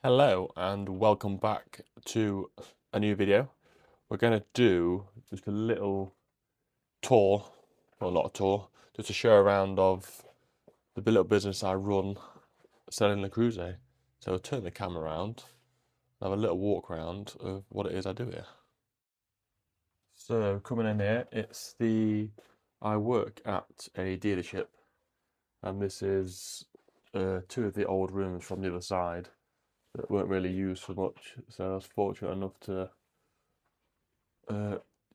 Hello and welcome back to a new video. We're going to do just a little tour, well not a tour, just a show around of the little business I run selling Le Creuset. So I'll turn the camera around and have a little walk around of what it is I do here. So coming in here, I work at a dealership and this is two of the old rooms from the other side that weren't really used for much, so I was fortunate enough to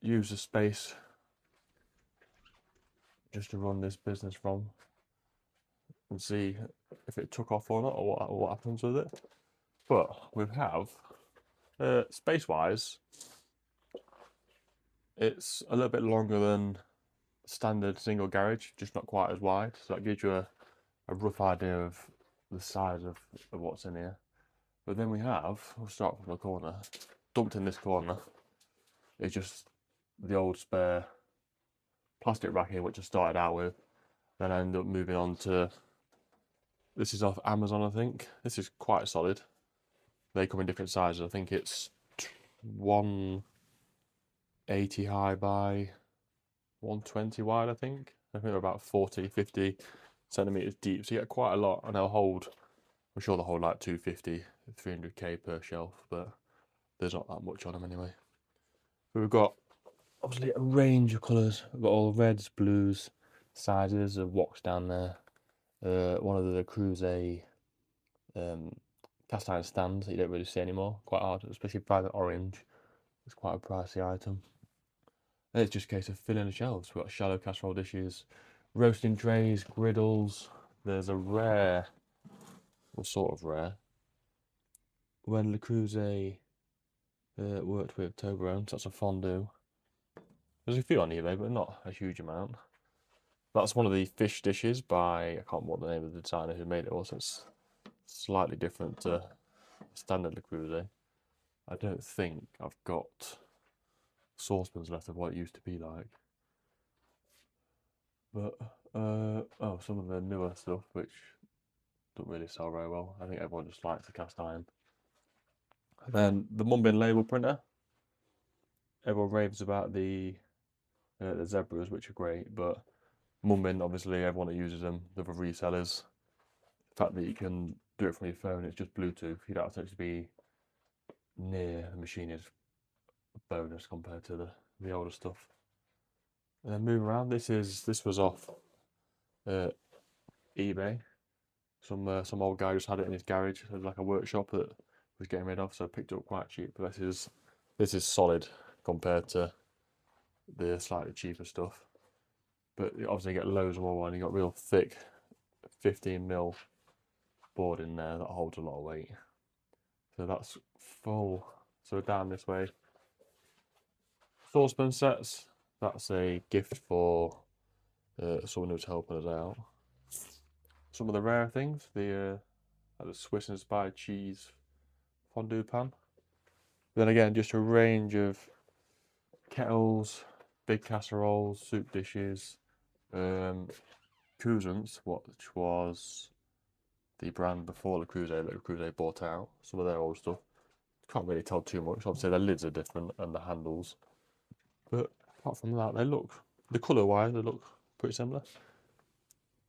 use the space just to run this business from and see if it took off or not, or what happens with it. But we have, space-wise, it's a little bit longer than standard single garage, just not quite as wide, so that gives you a rough idea of the size of what's in here. But then we'll start from the corner. Dumped in this corner is just the old spare plastic racking which I started out with. Then I ended up moving on to, this is off Amazon I think. This is quite solid. They come in different sizes. I think it's 180 high by 120 wide I think. I think they're about 40, 50 centimeters deep. So you get quite a lot, and they'll hold, I'm sure they'll hold like 250, 300k per shelf, but there's not that much on them anyway. So we've got obviously a range of colours. We've got all reds, blues, sizes of wocks down there. One of the Creuset cast iron stands that you don't really see anymore. Quite hard, especially by the orange. It's quite a pricey item. And it's just a case of filling the shelves. We've got shallow casserole dishes, roasting trays, griddles. There's a rare, well, sort of rare, when Le Creuset worked with Toblerone, so that's a fondue. There's a few on eBay, but not a huge amount. That's one of the fish dishes by, I can't remember what the name of the designer who made it was. It's slightly different to standard Le Creuset. I don't think I've got saucepans left of what it used to be like. But, oh, some of the newer stuff, which don't really sell very well. I think everyone just likes the cast iron. And then the Mumbin label printer. Everyone raves about the zebras, which are great, but Mumbin, obviously, everyone that uses them, the resellers. The fact that you can do it from your phone, it's just Bluetooth. You don't have to actually be near the machine is a bonus compared to the older stuff. And then moving around, this was off eBay. Some old guy just had it in his garage. It was like a workshop that was getting rid of, so I picked it up quite cheap. But this is solid compared to the slightly cheaper stuff. But you obviously get loads more, and you got real thick 15mm board in there that holds a lot of weight. So that's full. So down this way, saucepan sets. That's a gift for someone who's helping us out. Some of the rare things, the Swiss inspired cheese fondue pan. Then again, just a range of kettles, big casseroles, soup dishes, Cousins, which was the brand before Le Creuset that Le Creuset bought out. Some of their old stuff. Can't really tell too much. Obviously, the lids are different and the handles. But apart from that, the colour wise, they look pretty similar.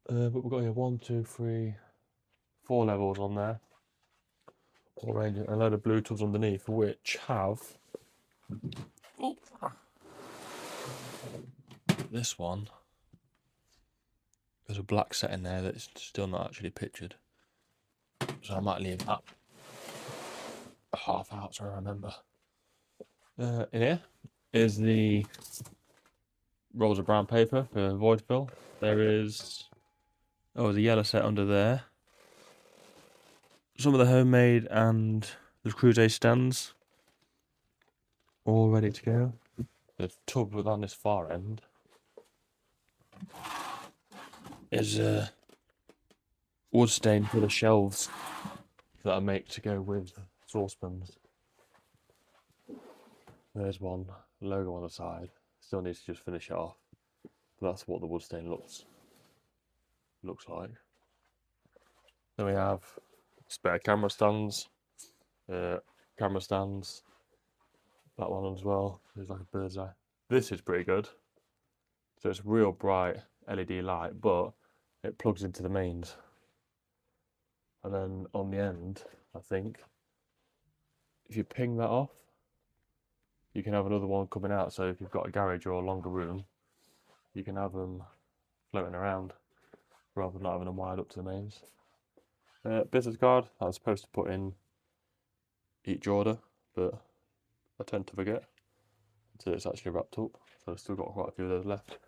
But we've got here 1, 2, 3, 4 levels on there. All range, and a load of blue tubs underneath, which have this one. There's a black set in there that's still not actually pictured, so I might leave that half out so I remember. In here is the rolls of brown paper for void fill. There is, oh, the yellow set under there. Some of the homemade and the Creuset stands, all ready to go. The tub on this far end is wood stain for the shelves that I make to go with saucepans. There's one logo on the side. Still needs to just finish it off. But that's what the wood stain looks like. Then we have spare camera stands. Camera stands. That one as well. There's like a bird's eye. This is pretty good. So it's real bright LED light, but it plugs into the mains. And then on the end, I think, if you ping that off, you can have another one coming out. So if you've got a garage or a longer room, you can have them floating around rather than not having them wired up to the mains. Business card, I was supposed to put in each order, but I tend to forget until it's actually wrapped up. So I've still got quite a few of those left.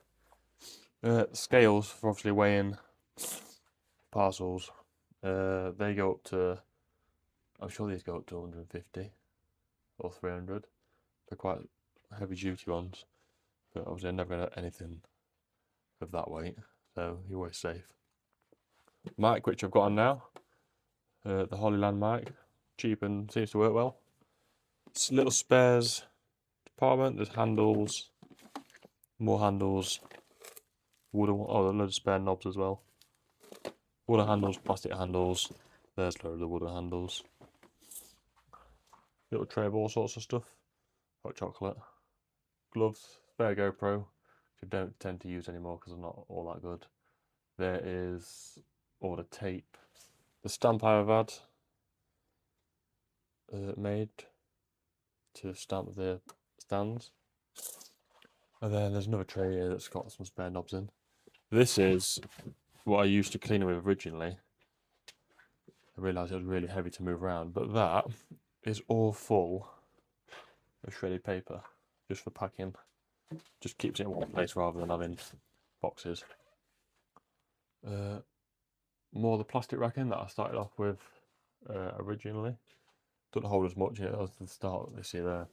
Scales for obviously weighing parcels. They go up to, I'm sure these go up to 150 or 300. They're quite heavy duty ones, but obviously I never get anything of that weight, so you're always safe. Mic, which I've got on now, the Holyland mic, cheap and seems to work well. It's little spares department. There's handles, more handles, wooden. Oh, there's loads of spare knobs as well. Wooden handles, plastic handles. There's a load of the wooden handles. Little tray of all sorts of stuff. Hot chocolate, gloves, spare GoPro, which I don't tend to use anymore because they're not all that good. There is all the tape. The stamp I've had made to stamp the stands. And then there's another tray here that's got some spare knobs in. This is what I used to clean it with originally. I realised it was really heavy to move around, but that is all full of shredded paper, just for packing. Just keeps it in one place rather than having boxes. More of the plastic racking that I started off with originally. Doesn't hold as much. It was the start. You see there,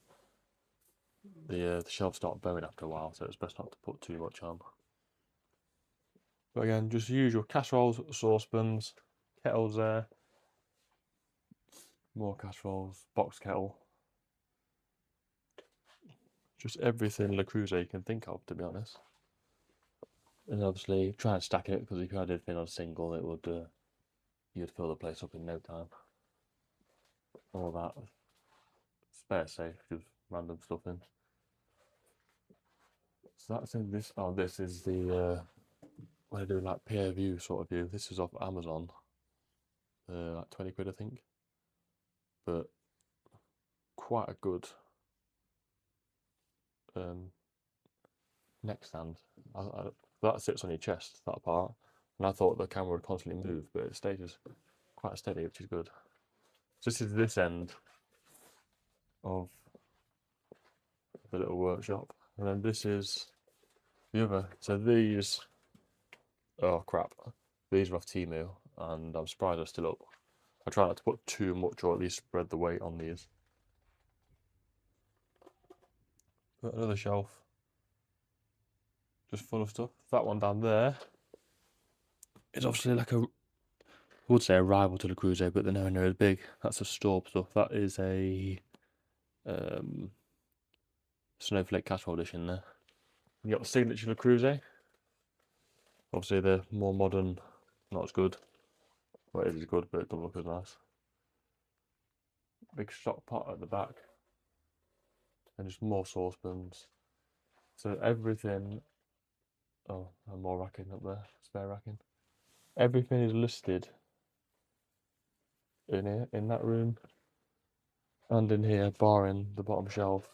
the shelves start bowing after a while, so it's best not to put too much on. But again, just usual casseroles, saucepans, kettles there. More casseroles, box kettle. Just everything Le Creuset you can think of, to be honest. And obviously try and stack it, because if you had everything on a single, it would you'd fill the place up in no time. All that spare safe, just random stuff in. So that's in this. Oh, this is the when I do like peer view sort of view. This is off Amazon, like 20 quid I think, but quite a good neck stand. That sits on your chest, that part, and I thought the camera would constantly move, but it stays quite steady, which is good. So this is this end of the little workshop, and then this is the other. So these, oh crap, these are off Temu, and I'm surprised they're still up. I try not to put too much, or at least spread the weight on these. Got another shelf, just full of stuff. That one down there is obviously like I would say a rival to the Creuset, but they're nowhere near as big. That's a store stuff. That is a Snowflake casserole dish in there. You got the signature Le Creuset. Obviously the more modern, not as good. Well, it is good, but it doesn't look as nice. Big stock pot at the back. And just more saucepans. So everything, oh, and more racking up there, spare racking. Everything is listed in here, in that room, and in here, barring the bottom shelf.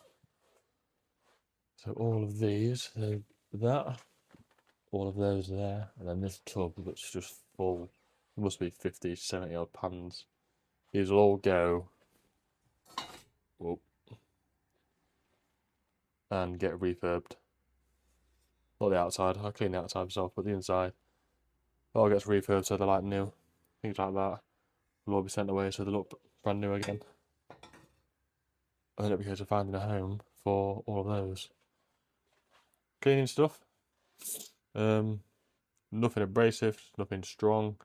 So all of these, that, all of those there, and then this tub that's just full. It must be 50, 70 odd pans. These will all go, whoop, and get refurbed. Not the outside, I clean the outside myself, but the inside, it all gets refurbed so they're like new. Things like that will all be sent away so they look brand new again. And then it becomes finding a home for all of those. Cleaning stuff. Nothing abrasive, nothing strong.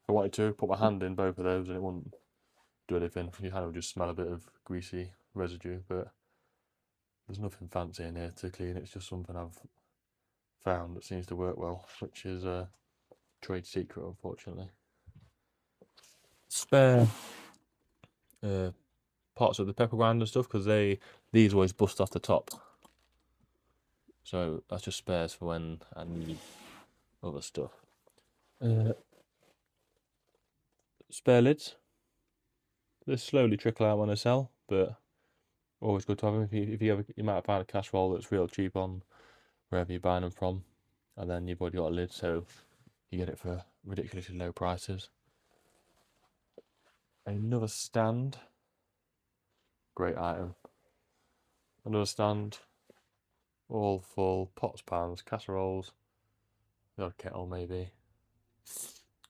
If I wanted to put my hand in both of those and it wouldn't do anything. Your hand would just smell a bit of greasy residue, but there's nothing fancy in here to clean. It's just something I've found that seems to work well, which is a trade secret, unfortunately. Spare parts of the pepper grinder and stuff, because these always bust off the top. So that's just spares for when I need other stuff. Spare lids. They slowly trickle out when I sell, but always good to have them. If you might find a casserole that's real cheap on wherever you're buying them from, and then you've already got a lid, so you get it for ridiculously low prices. Another stand. Great item. Another stand. All full. Pots, pans, casseroles. The odd kettle maybe.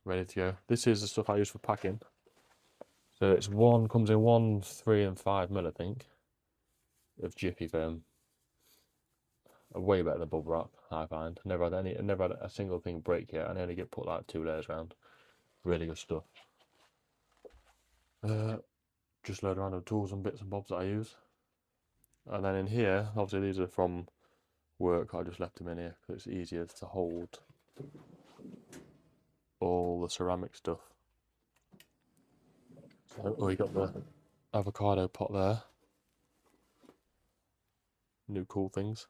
Ready to go. This is the stuff I use for packing. So it's comes in 1, 3 and 5 mil, I think, of Jiffy foam. Way better than bubble wrap, I find. Never had a single thing break yet. I only get put like 2 layers around. Really good stuff. Just load around of tools and bits and bobs that I use. And then in here, obviously these are from work. I just left them in here because it's easier to hold all the ceramic stuff. So, we got the avocado pot there. New cool things.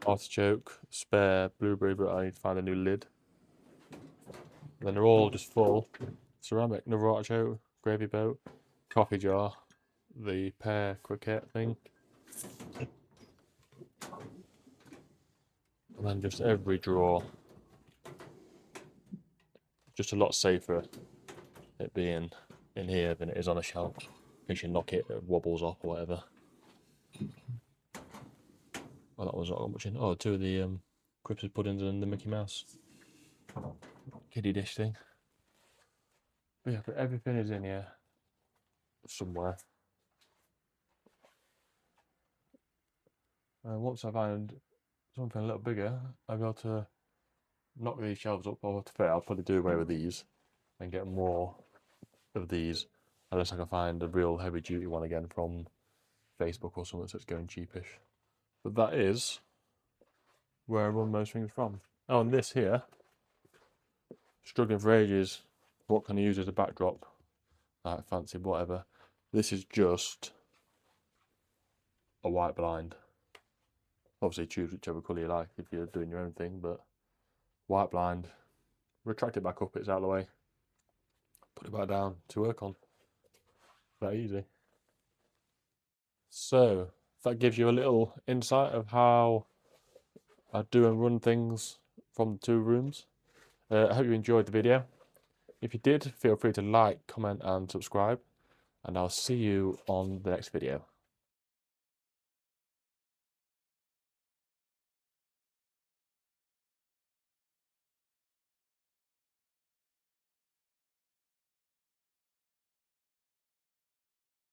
Artichoke, spare blueberry, but I need to find a new lid. Then they're all just full. Ceramic, another artichoke, gravy boat, coffee jar, the pear croquette thing. And then just every drawer. Just a lot safer it being in here than it is on a shelf. In case you knock it, it wobbles off or whatever. Well, that one's not got much in. Oh, 2 of the Christmas puddings and the Mickey Mouse kiddie dish thing. But yeah, but everything is in here somewhere. And once I find something a little bigger, I'll be able to knock these shelves up. I'll probably do away with these and get more of these, unless I can find a real heavy duty one again from Facebook or something that's going cheapish. But that is where I run most things from. Oh, and this here, struggling for ages, what can I use as a backdrop? Like fancy whatever. This is just a white blind. Obviously choose whichever colour you like if you're doing your own thing, but white blind. Retract it back up, it's out of the way. Put it back down to work on. That easy. So that gives you a little insight of how I do and run things from the 2 rooms. I hope you enjoyed the video. If you did, feel free to like, comment and subscribe, and I'll see you on the next video.